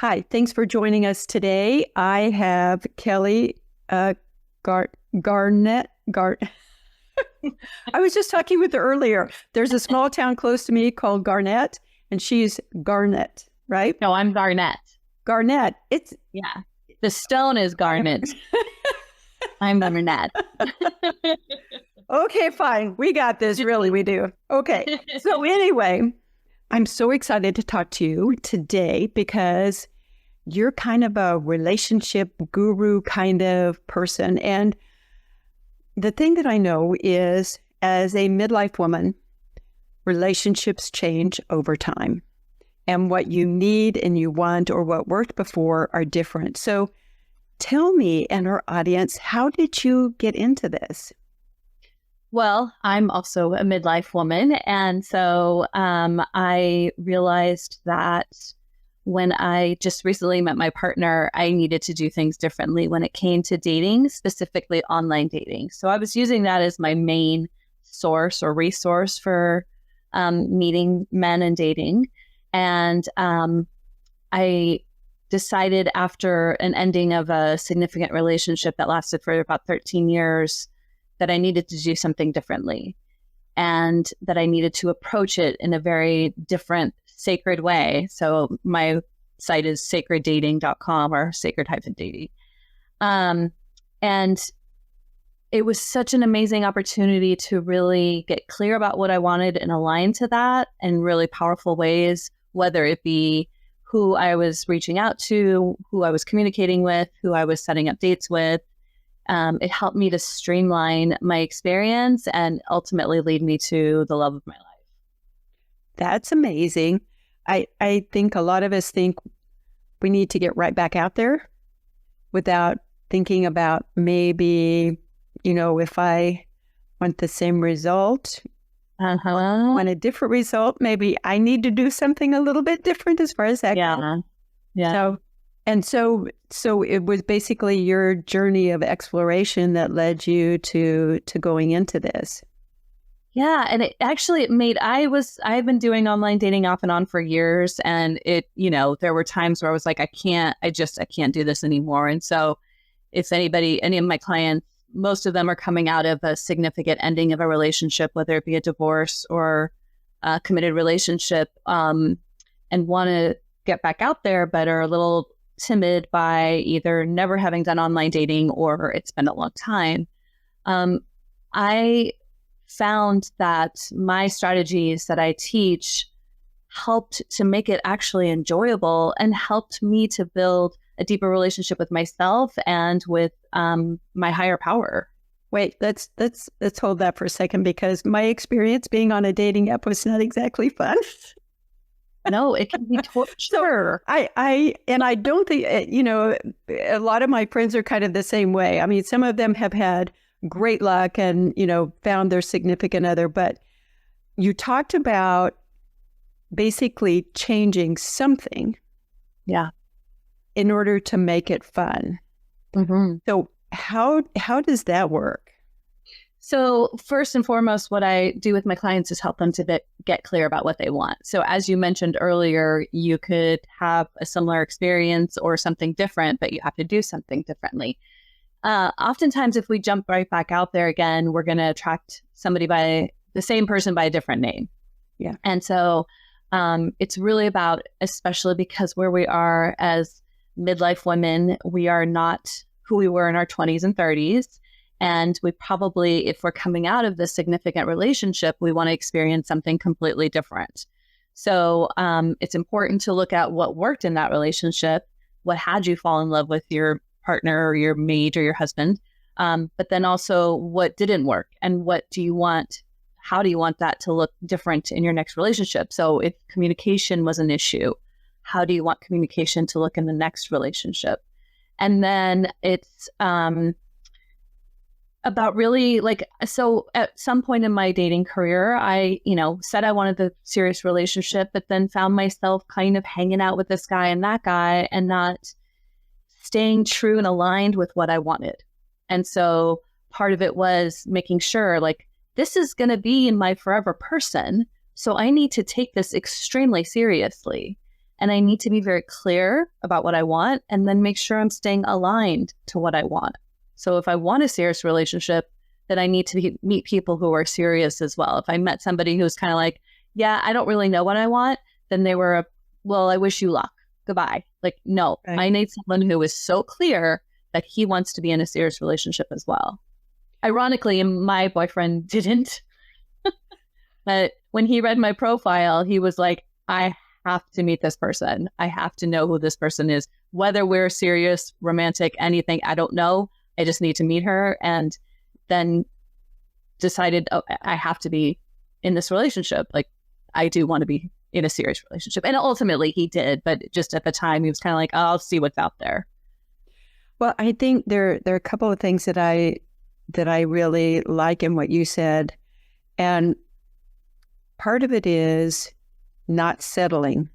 Hi, thanks for joining us today. I have Kelly Garnett. I was just talking with her earlier. There's a small town close to me called Garnett, and she's Garnett, right? No, I'm Garnett. Garnett. Yeah. The stone is garnet. I'm Garnett. Okay, fine. We got this. Really, we do. Okay. So anyway, I'm so excited to talk to you today because you're kind of a relationship guru kind of person. And the thing that I know is, as a midlife woman, relationships change over time. And what you need and you want or what worked before are different. So tell me and our audience, how did you get into this? Well, I'm also a midlife woman. And so I realized that when I just recently met my partner, I needed to do things differently when it came to dating, specifically online dating. So I was using that as my main source or resource for meeting men and dating. And I decided after an ending of a significant relationship that lasted for about 13 years that I needed to do something differently and that I needed to approach it in a very different, sacred way. So my site is sacreddating.com or sacred-dating. And it was such an amazing opportunity to really get clear about what I wanted and align to that in really powerful ways, whether it be who I was reaching out to, who I was communicating with, who I was setting up dates with. It helped me to streamline my experience and ultimately lead me to the love of my life. That's amazing. I think a lot of us think we need to get right back out there without thinking about maybe, if I want the same result, want a different result, maybe I need to do something a little bit different as far as that goes. Yeah. So it was basically your journey of exploration that led you to going into this. Yeah. And I've been doing online dating off and on for years. And there were times where I was like, I can't do this anymore. And so if any of my clients, most of them are coming out of a significant ending of a relationship, whether it be a divorce or a committed relationship, and want to get back out there, but are a little timid by either never having done online dating or it's been a long time. I found that my strategies that I teach helped to make it actually enjoyable and helped me to build a deeper relationship with myself and with my higher power. Wait, let's hold that for a second, because my experience being on a dating app was not exactly fun. No, it can be torture. I don't think, a lot of my friends are kind of the same way. I mean, some of them have had great luck and, found their significant other, but you talked about basically changing something. Yeah. In order to make it fun. Mm-hmm. So how does that work? So first and foremost, what I do with my clients is help them to get clear about what they want. So as you mentioned earlier, you could have a similar experience or something different, but you have to do something differently. Oftentimes, if we jump right back out there again, we're going to attract the same person by a different name. Yeah. And so it's really about, especially because where we are as midlife women, we are not who we were in our 20s and 30s. And we probably, if we're coming out of this significant relationship, we want to experience something completely different. So it's important to look at what worked in that relationship, what had you fall in love with your partner or your mate or your husband, but then also what didn't work and what do you want, how do you want that to look different in your next relationship? So if communication was an issue, how do you want communication to look in the next relationship? And then it's about really so at some point in my dating career, I, said I wanted the serious relationship, but then found myself kind of hanging out with this guy and that guy and not staying true and aligned with what I wanted. And so part of it was making sure this is going to be my forever person. So I need to take this extremely seriously. And I need to be very clear about what I want and then make sure I'm staying aligned to what I want. So if I want a serious relationship, then I need to meet people who are serious as well. If I met somebody who's kind of like, yeah, I don't really know what I want, then they were, well, I wish you luck. Goodbye. Like, no, right. I need someone who is so clear that he wants to be in a serious relationship as well. Ironically, my boyfriend didn't. But when he read my profile, he was like, I have to meet this person. I have to know who this person is. Whether we're serious, romantic, anything, I don't know. I just need to meet her. And then decided, oh, I have to be in this relationship. Like, I do want to be in a serious relationship. And ultimately he did. But just at the time, he was kind of like, oh, I'll see what's out there. Well, I think there are a couple of things that I really like in what you said. And part of it is not settling,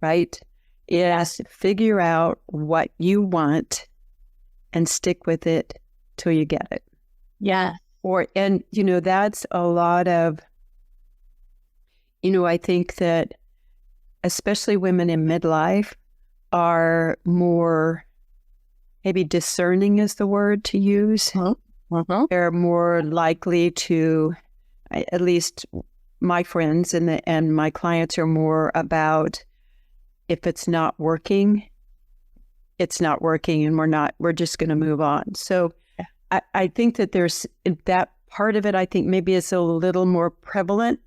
right? Is figure out what you want and stick with it till you get it. Yeah. And that's a lot of, I think that especially women in midlife are more, maybe discerning is the word to use. Mm-hmm. They're more likely to, at least my friends and my clients are more about, if it's not working, it's not working, and we're just going to move on. So I think that there's that part of it. I think maybe it's a little more prevalent.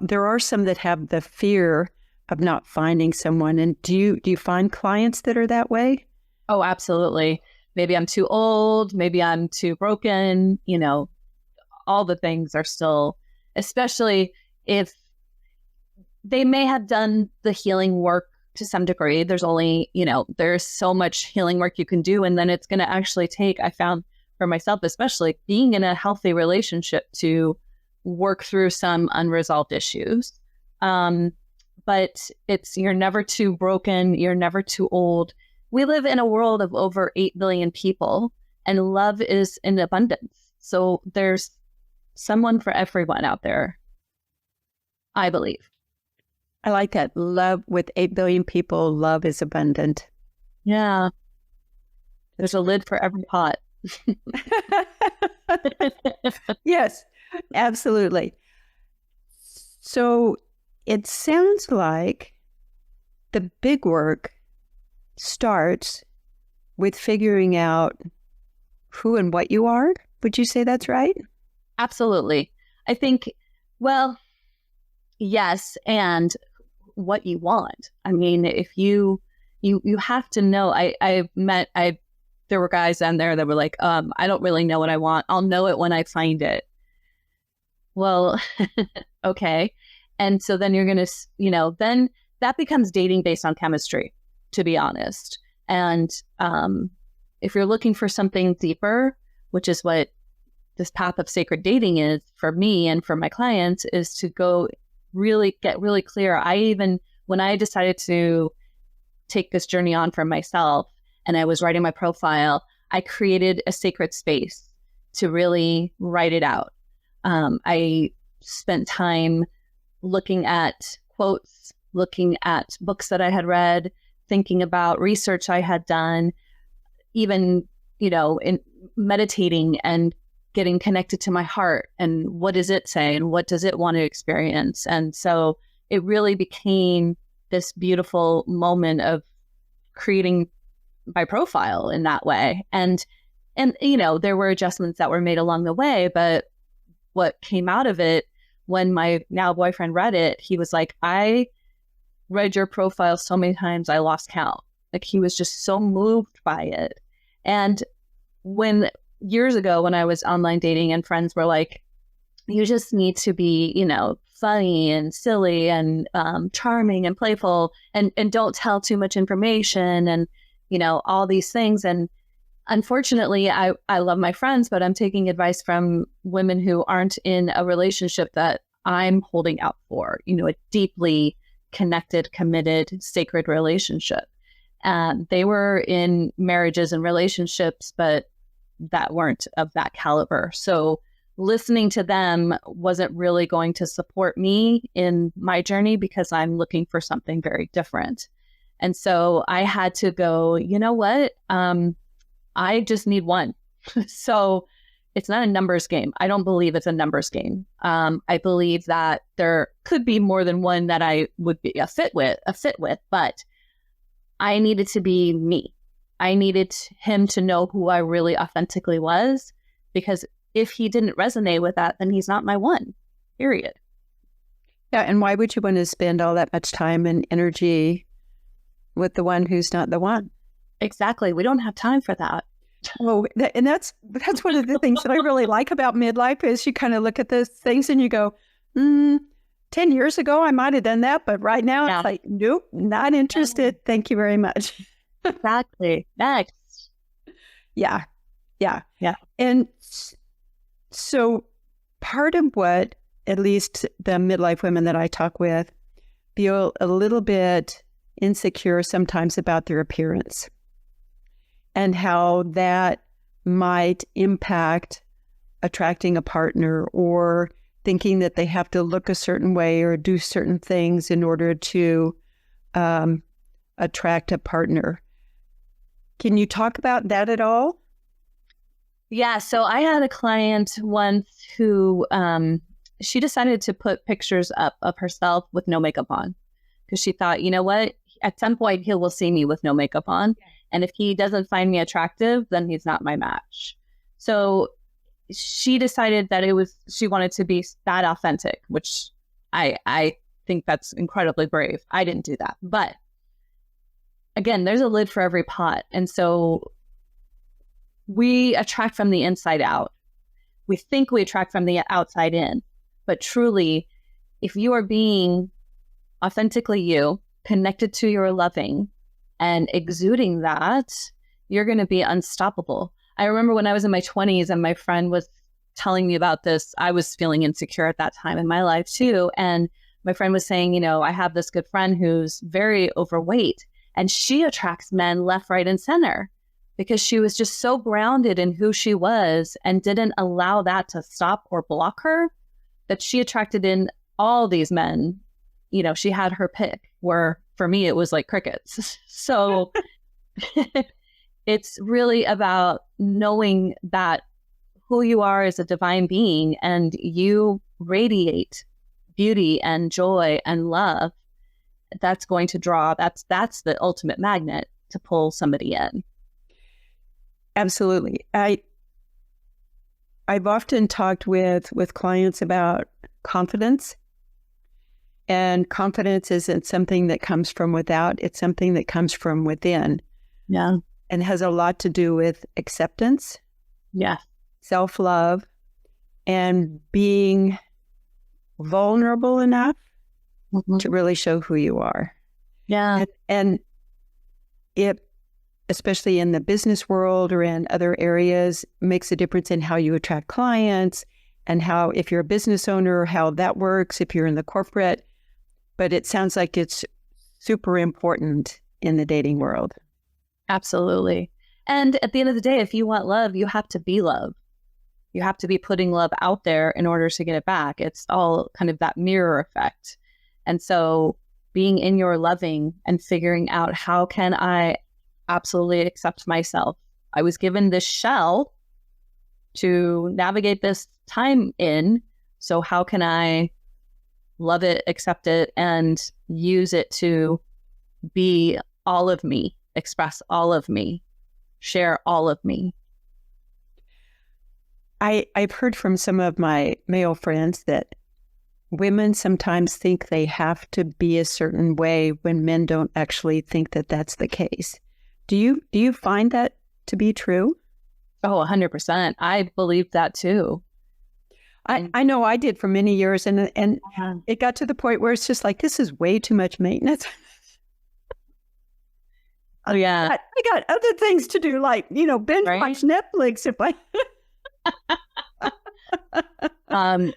There are some that have the fear of not finding someone. And do you find clients that are that way? Oh, absolutely. Maybe I'm too old. Maybe I'm too broken. All the things are still, especially if they may have done the healing work to some degree. There's only, there's so much healing work you can do. And then it's going to actually take, I found for myself, especially being in a healthy relationship, to work through some unresolved issues. But you're never too broken. You're never too old. We live in a world of over 8 billion people, and love is in abundance. So there's someone for everyone out there, I believe. I like that. Love with 8 billion people, love is abundant. Yeah. There's a lid for every pot. Yes, absolutely. So it sounds like the big work starts with figuring out who and what you are. Would you say that's right? Absolutely. I think, well, yes, and what you want. I mean, if you have to know. There were guys down there that were like, I don't really know what I want. I'll know it when I find it. Well, okay. And so then you're going to, then that becomes dating based on chemistry, to be honest. And if you're looking for something deeper, which is what this path of sacred dating is for me and for my clients, is to get really clear. When I decided to take this journey on for myself and I was writing my profile, I created a sacred space to really write it out. I spent time looking at quotes, looking at books that I had read, thinking about research I had done, even, in meditating and getting connected to my heart and what does it say and what does it want to experience. And so it really became this beautiful moment of creating my profile in that way. And there were adjustments that were made along the way, but what came out of it, when my now boyfriend read it, he was like, I read your profile so many times I lost count. Like, he was just so moved by it. And years ago when I was online dating and friends were like, you just need to be, funny and silly and charming and playful and don't tell too much information and, all these things. And unfortunately, I love my friends, but I'm taking advice from women who aren't in a relationship that I'm holding out for, a deeply connected, committed, sacred relationship. And they were in marriages and relationships, but that weren't of that caliber. So listening to them wasn't really going to support me in my journey because I'm looking for something very different. And so I had to go, you know what? I just need one. So it's not a numbers game. I don't believe it's a numbers game. I believe that there could be more than one that I would be a fit with, but I needed to be me. I needed him to know who I really authentically was, because if he didn't resonate with that, then he's not my one, period. Yeah. And why would you want to spend all that much time and energy with the one who's not the one? Exactly. We don't have time for that. Oh, and that's one of the things that I really like about midlife is you kind of look at those things and you go, 10 years ago, I might have done that. But right now, It's like, nope, not interested. Thank you very much. Exactly. Next. Yeah. And so part of what, at least the midlife women that I talk with, feel a little bit insecure sometimes about their appearance and how that might impact attracting a partner, or thinking that they have to look a certain way or do certain things in order to attract a partner. Can you talk about that at all? Yeah. So I had a client once who she decided to put pictures up of herself with no makeup on, because she thought, you know what, at some point he will see me with no makeup on. And if he doesn't find me attractive, then he's not my match. So she decided that she wanted to be that authentic, which I think that's incredibly brave. I didn't do that. But again, there's a lid for every pot. And so we attract from the inside out. We think we attract from the outside in. But truly, if you are being authentically you, connected to your loving, and exuding that, you're going to be unstoppable. I remember when I was in my 20s and my friend was telling me about this, I was feeling insecure at that time in my life too. And my friend was saying, you know, I have this good friend who's very overweight, and she attracts men left, right, and center because she was just so grounded in who she was and didn't allow that to stop or block her, that she attracted in all these men. You know, she had her pick, where for me, it was like crickets. So it's really about knowing that who you are as a divine being, and you radiate beauty and joy and love. That's going to draw, that's the ultimate magnet to pull somebody in. Absolutely. I've often talked with clients about confidence. And confidence isn't something that comes from without, it's something that comes from within. Yeah. And has a lot to do with acceptance. Yeah. Self-love, and being vulnerable enough to really show who you are. Yeah. And it, especially in the business world or in other areas, makes a difference in how you attract clients and how, if you're a business owner, how that works, if you're in the corporate. But it sounds like it's super important in the dating world. Absolutely. And at the end of the day, if you want love, you have to be love. You have to be putting love out there in order to get it back. It's all kind of that mirror effect. And so being in your loving and figuring out, how can I absolutely accept myself? I was given this shell to navigate this time in. So how can I love it, accept it, and use it to be all of me, express all of me, share all of me? I've heard from some of my male friends that women sometimes think they have to be a certain way when men don't actually think that that's the case. Do you find that to be true? Oh, 100%. I believe that too. I know I did for many years, and it got to the point where it's just like, this is way too much maintenance. Oh yeah, I got other things to do, like, you know, binge watch Netflix if I.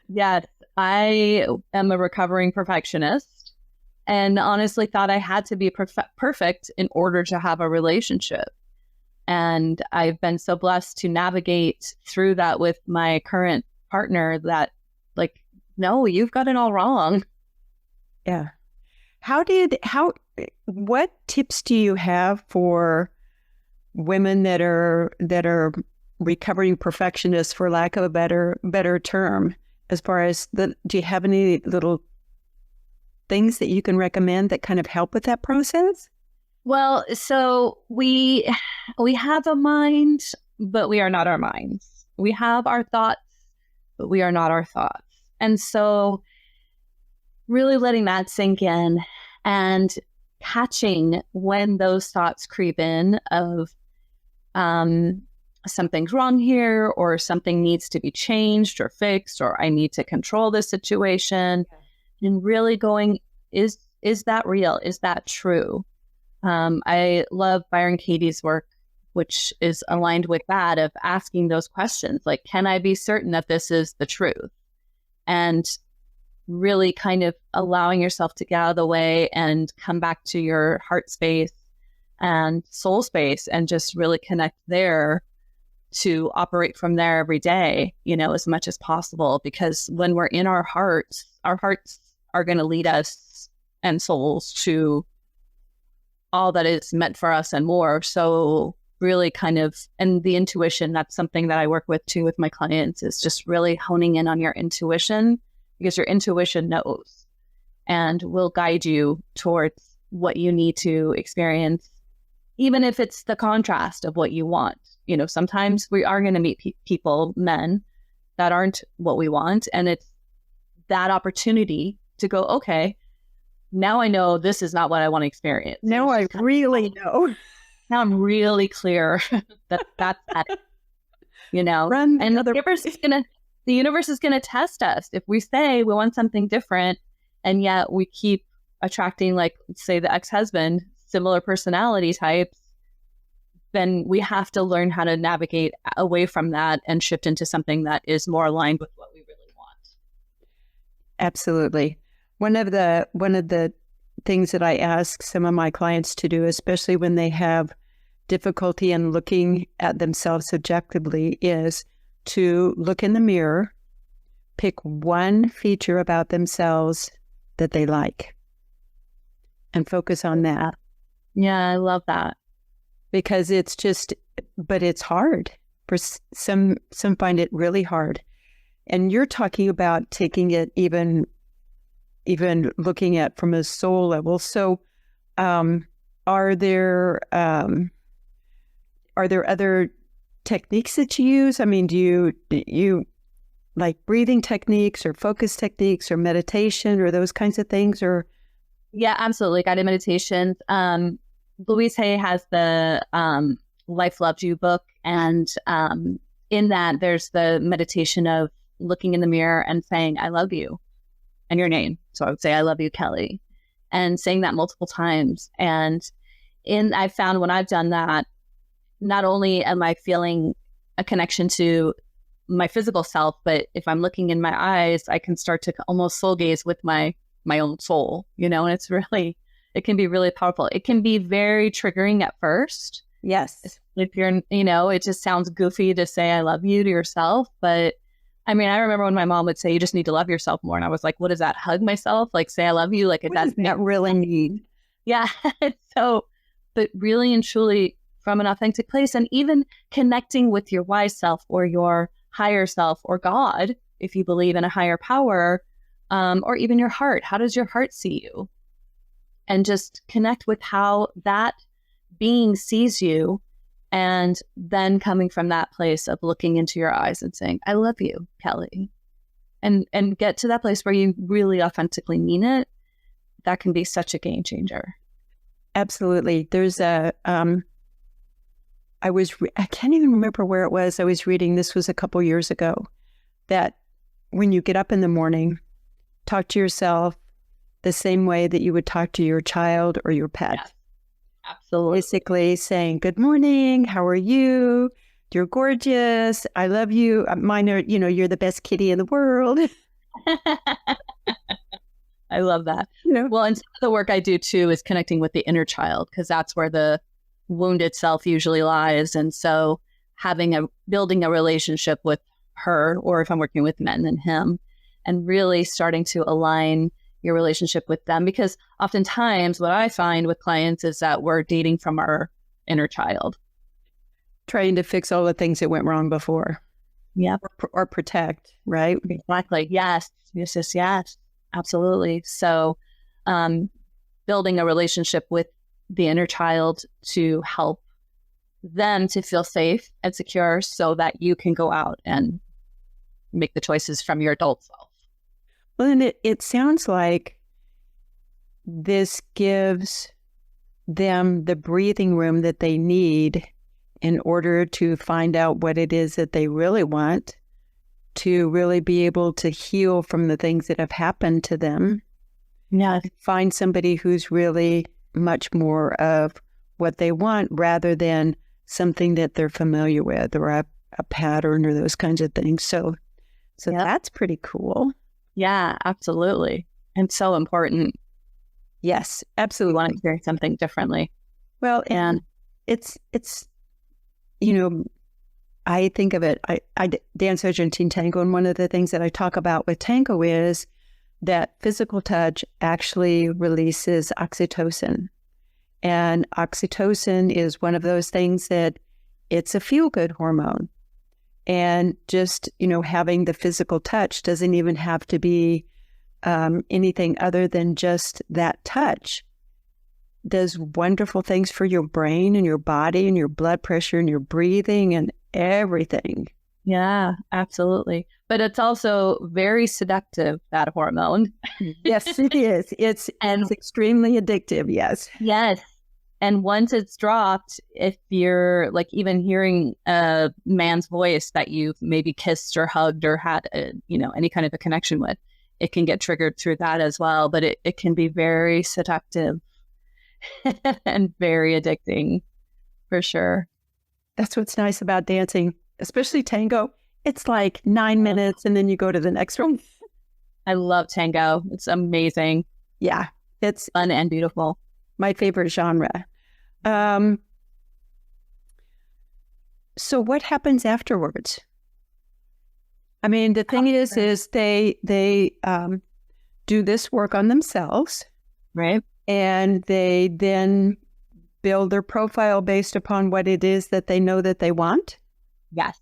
Yeah, I am a recovering perfectionist, and honestly thought I had to be perfect in order to have a relationship. And I've been so blessed to navigate through that with my current partner that like, no, you've got it all wrong. Yeah. What tips do you have for women that are recovering perfectionists, for lack of a better term, as far as do you have any little things that you can recommend that kind of help with that process? Well, so we have a mind, but we are not our minds. We have our thoughts, but we are not our thoughts. And so really letting that sink in and catching when those thoughts creep in of something's wrong here, or something needs to be changed or fixed, or I need to control this situation, and really going, is that real? Is that true? I love Byron Katie's work, which is aligned with that, of asking those questions, like, can I be certain that this is the truth? And really kind of allowing yourself to get out of the way and come back to your heart space and soul space and just really connect there to operate from there every day, as much as possible. Because when we're in our hearts are going to lead us and souls to all that is meant for us and more. So really kind of, and the intuition, that's something that I work with too with my clients, is just really honing in on your intuition, because your intuition knows and will guide you towards what you need to experience, even if it's the contrast of what you want. Sometimes we are going to meet people, men, that aren't what we want. And it's that opportunity to go, okay, now I know this is not what I want to experience. Now I really know. Now I'm really clear that's it. Run and another... the universe is gonna test us. If we say we want something different, and yet we keep attracting, like, say, the ex-husband, similar personality types, then we have to learn how to navigate away from that and shift into something that is more aligned with what we really want. Absolutely. One of the things that I ask some of my clients to do, especially when they have difficulty in looking at themselves objectively, is to look in the mirror, pick one feature about themselves that they like, and focus on that. Yeah, I love that. Because but it's hard. For some find it really hard. And you're talking about taking it even looking at from a soul level. So are there other techniques that you use? I mean, do you like breathing techniques or focus techniques or meditation or those kinds of things? Or yeah, absolutely. Guided meditations. Louise Hay has the Life Loved You book. And in that, there's the meditation of looking in the mirror and saying, I love you, and your name. So I would say, I love you, Kelly, and saying that multiple times. And I found when I've done that, not only am I feeling a connection to my physical self, but if I'm looking in my eyes, I can start to almost soul gaze with my own soul, and it can be really powerful. It can be very triggering at first. Yes. If you're, it just sounds goofy to say I love you to yourself. But I mean, I remember when my mom would say, you just need to love yourself more. And I was like, what is that? Hug myself? Like, say I love you? Like, what does that really mean? Yeah. So, but really and truly from an authentic place, and even connecting with your wise self or your higher self or God, if you believe in a higher power, or even your heart. How does your heart see you? And just connect with how that being sees you, and then coming from that place of looking into your eyes and saying, I love you, Kelly. And get to that place where you really authentically mean it. That can be such a game changer. Absolutely. There's I can't even remember where it was. I was reading, this was a couple years ago, that when you get up in the morning, talk to yourself the same way that you would talk to your child or your pet. Yes, absolutely. Basically saying, good morning, how are you? You're gorgeous. I love you. Mine are, you're the best kitty in the world. I love that. Well, and some of the work I do too is connecting with the inner child, because that's where the wounded self usually lies. And so building a relationship with her, or if I'm working with men, then him, and really starting to align your relationship with them. Because oftentimes what I find with clients is that we're dating from our inner child. Trying to fix all the things that went wrong before. Yep. Or protect, right? Exactly. Yes. Yes, yes, yes. Absolutely. So building a relationship with the inner child to help them to feel safe and secure so that you can go out and make the choices from your adult self. Well, and it sounds like this gives them the breathing room that they need in order to find out what it is that they really want, to really be able to heal from the things that have happened to them. Yeah. Find somebody who's really much more of what they want rather than something that they're familiar with, or a pattern, or those kinds of things. So yep. That's pretty cool. Yeah, absolutely. And so important. Yes, absolutely. We want to experience something differently. Well, and it's I think of it, I dance Argentine tango, and one of the things that I talk about with tango is that physical touch actually releases oxytocin. And oxytocin is one of those things that it's a feel-good hormone. And just, having the physical touch doesn't even have to be anything other than just that touch. Does wonderful things for your brain and your body and your blood pressure and your breathing and everything. Yeah, absolutely. But it's also very seductive, that hormone. Yes, it is. It's extremely addictive. Yes. Yes. And once it's dropped, if you're like even hearing a man's voice that you've maybe kissed or hugged or had, any kind of a connection with, it can get triggered through that as well. But it can be very seductive and very addicting, for sure. That's what's nice about dancing, especially tango. It's like 9 minutes and then you go to the next one. I love tango. It's amazing. Yeah. It's fun and beautiful. My favorite genre. So what happens afterwards? I mean, the thing is they do this work on themselves. Right. And they then build their profile based upon what it is that they know that they want. Yes,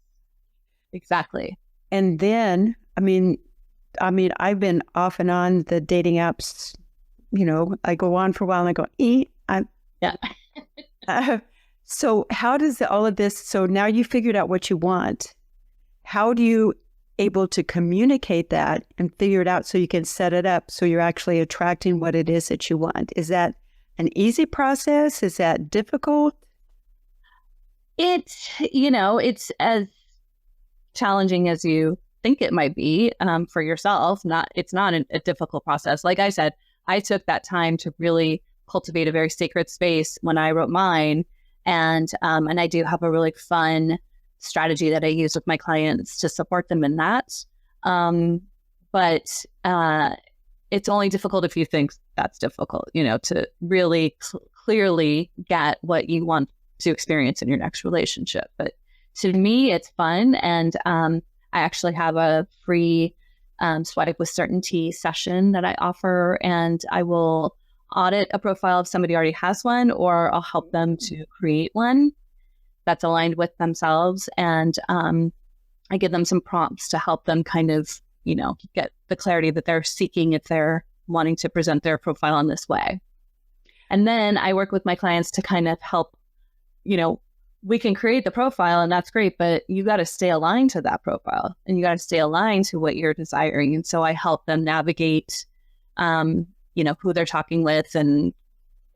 exactly. And then, I mean, I've been off and on the dating apps. I go on for a while and I go, yeah. So how does all of this, so now you figured out what you want. How do you able to communicate that and figure it out so you can set it up so you're actually attracting what it is that you want? Is that an easy process? Is that difficult? It's as challenging as you think it might be for yourself. It's not a difficult process. Like I said, I took that time to really cultivate a very sacred space when I wrote mine. And I do have a really fun strategy that I use with my clients to support them in that. But it's only difficult if you think that's difficult, to really clearly get what you want to experience in your next relationship. But to me, it's fun. And I actually have a free Swipe with Certainty session that I offer, and I will audit a profile if somebody already has one, or I'll help them to create one that's aligned with themselves. And I give them some prompts to help them kind of, get the clarity that they're seeking if they're wanting to present their profile in this way. And then I work with my clients to kind of help, we can create the profile and that's great, but you got to stay aligned to that profile and you got to stay aligned to what you're desiring. And so I help them navigate, who they're talking with and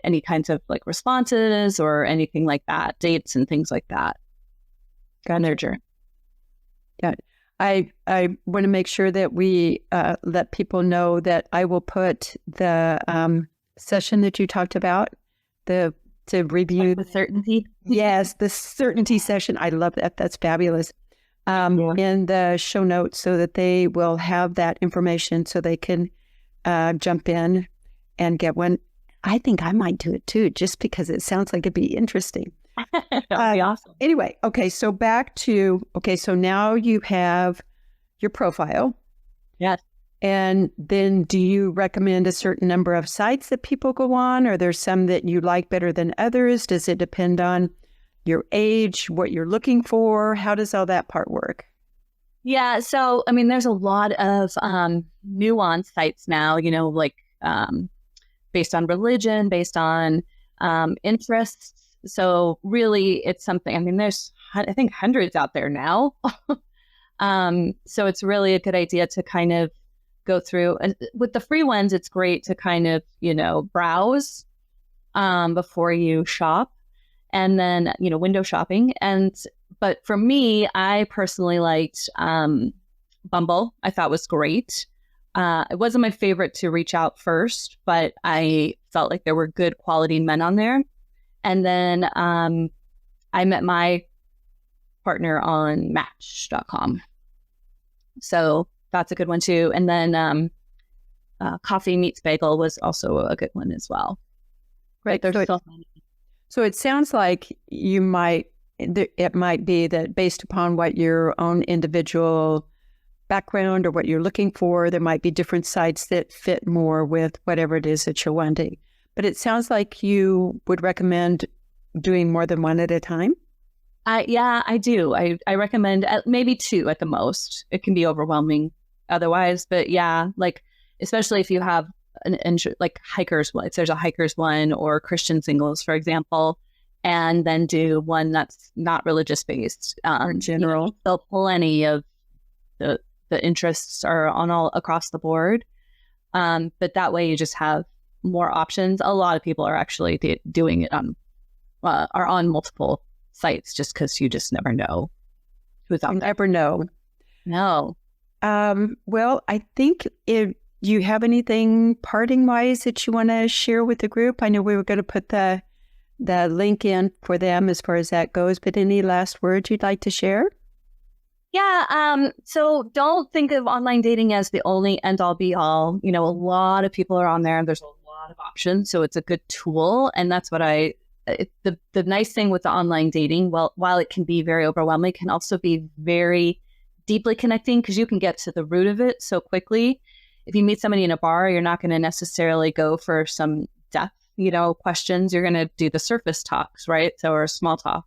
any kinds of like responses or anything like that, dates and things like that. On their journey. Yeah. I want to make sure that we let people know that I will put the session that you talked about, to review the certainty. Yes, the certainty session. I love that. That's fabulous. In the show notes so that they will have that information so they can jump in and get one. I think I might do it too, just because it sounds like it'd be interesting. That would be awesome. Anyway, so back to, so now you have your profile. Yes. And then do you recommend a certain number of sites that people go on? Are there some that you like better than others? Does it depend on your age, what you're looking for? How does all that part work? Yeah. So, I mean, there's a lot of nuanced sites now, like based on religion, based on interests. So really, it's something, I mean, there's, I think, hundreds out there now. So it's really a good idea to kind of go through. And with the free ones, it's great to kind of, browse before you shop, and then, window shopping. But for me, I personally liked Bumble. I thought was great. It wasn't my favorite to reach out first, but I felt like there were good quality men on there. And then I met my partner on Match.com. So that's a good one too. And then Coffee Meets Bagel was also a good one as well. Right. So it sounds like it might be that based upon what your own individual background or what you're looking for, there might be different sites that fit more with whatever it is that you're wanting. But it sounds like you would recommend doing more than one at a time? Yeah, I do. I recommend maybe 2 at the most. It can be overwhelming otherwise. But yeah, like, especially if you have like hikers, if there's a hikers one or Christian singles, for example, and then do one that's not religious based. In general, so plenty of the interests are on all across the board. But that way you just have more options. A lot of people are actually doing it are on multiple sites just because you just never know who's out there. Never know. No. Well, I think if you have anything parting wise that you want to share with the group, I know we were going to put the link in for them as far as that goes, but any last words you'd like to share? Yeah. So don't think of online dating as the only end all be all. A lot of people are on there and there's a lot of options. So it's a good tool. And that's what the nice thing with the online dating, while it can be very overwhelming, it can also be very deeply connecting because you can get to the root of it so quickly. If you meet somebody in a bar, you're not going to necessarily go for some depth, questions. You're going to do the surface talks, right? So, or small talk.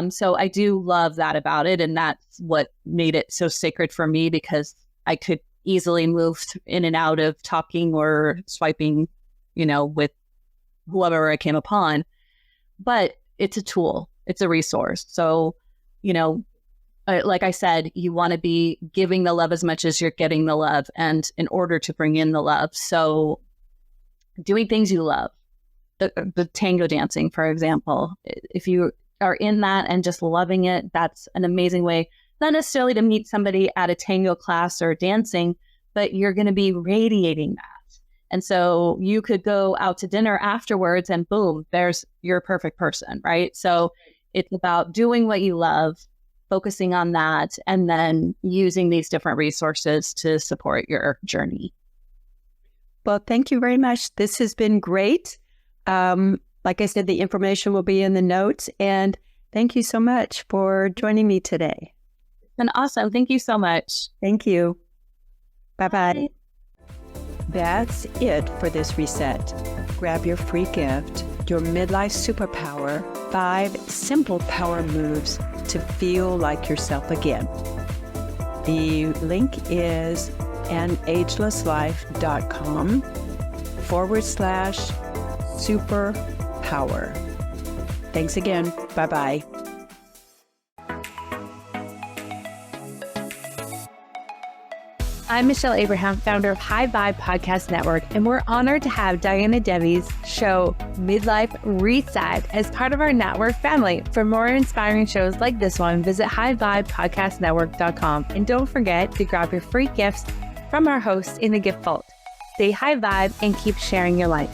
So I do love that about it. And that's what made it so sacred for me, because I could easily move in and out of talking or swiping, with whoever I came upon. But it's a tool. It's a resource. So, like I said, you want to be giving the love as much as you're getting the love, and in order to bring in the love. So doing things you love, the tango dancing, for example, if you are in that and just loving it, that's an amazing way, not necessarily to meet somebody at a tango class or dancing, but you're going to be radiating that. And so you could go out to dinner afterwards and boom, there's your perfect person, right? So it's about doing what you love, focusing on that, and then using these different resources to support your journey. Well, thank you very much. This has been great. Like I said, the information will be in the notes. And thank you so much for joining me today. It's been awesome. Thank you so much. Thank you. Bye-bye. Bye. That's it for this reset. Grab your free gift, your midlife superpower, 5 simple power moves to feel like yourself again. The link is anagelesslife.com/superpower. Thanks again. Bye-bye. I'm Michelle Abraham, founder of High Vibe Podcast Network, and we're honored to have Diana Debbie's show, Midlife Reset, as part of our network family. For more inspiring shows like this one, visit highvibepodcastnetwork.com. And don't forget to grab your free gifts from our hosts in the gift vault. Stay high vibe and keep sharing your life.